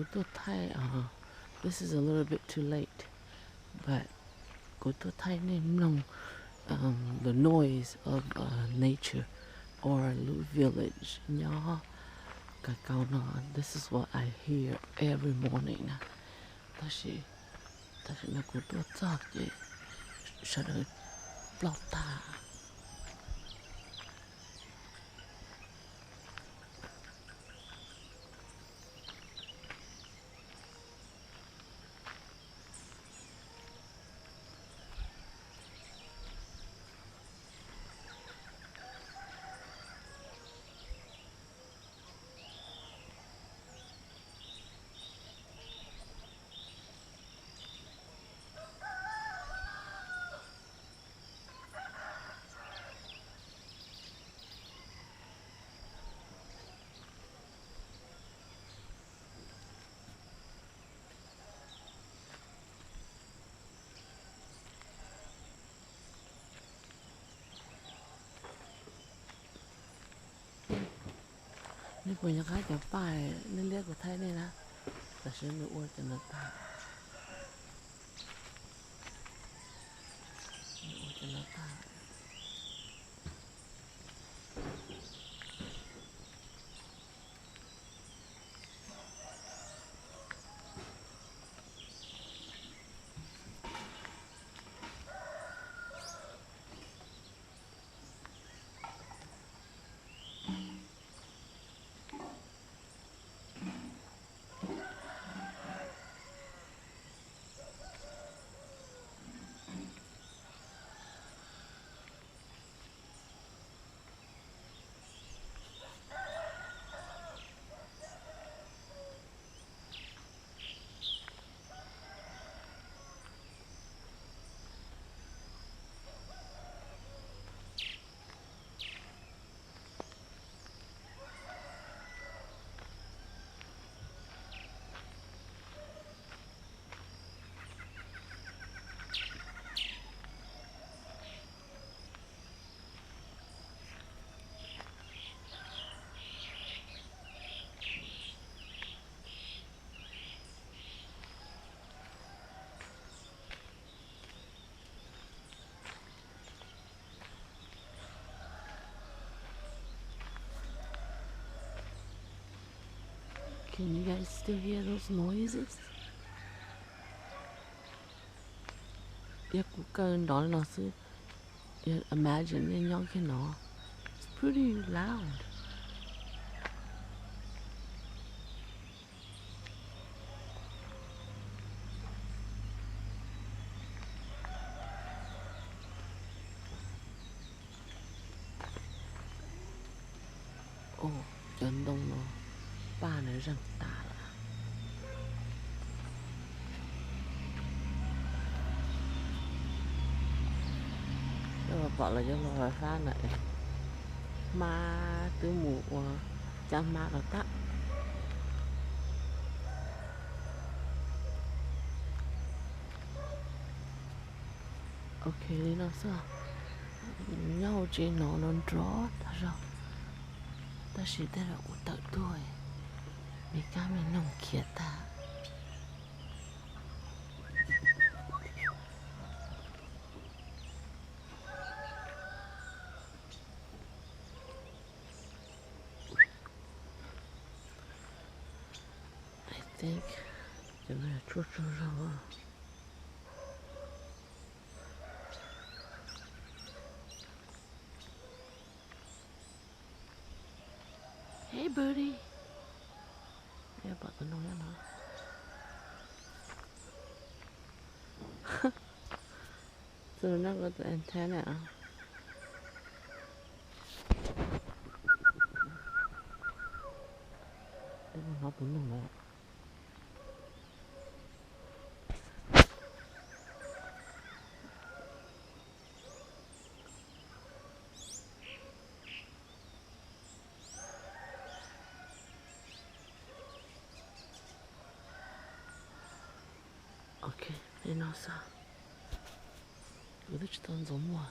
to Thai, this is a little bit too late, but go to Thai name the noise of nature or a little village. Y'all, this is what I hear every morning. Tashi, na go to talk, shut up, block. นี่ผมอยากให้จากป้ายนี่เรียกว่าไทยนี่นะแต่ฉันไม่อ้วนจะนักตาไม่อ้วนจะนักตา Can you guys still hear those noises? Yeah, imagine in y'all can know. It's pretty loud. Oh, chân đông nó ba nó răng tà là. Rồi bỏ là cho nó ra này. Ma tứ mù chăm ma rồi tắt. Ok đi nó sao? Nhau trên nó draw ta rồi. Ta chỉ thấy là ủ tự thôi. Vì cá mình nông kia ta. I think you're gonna chua chua rau. Hey birdie. Yeah, but the noise now. So now got the antenna. Nó cũng nằm đó. Ok, để nó sao? Cứ thích tao giống mà.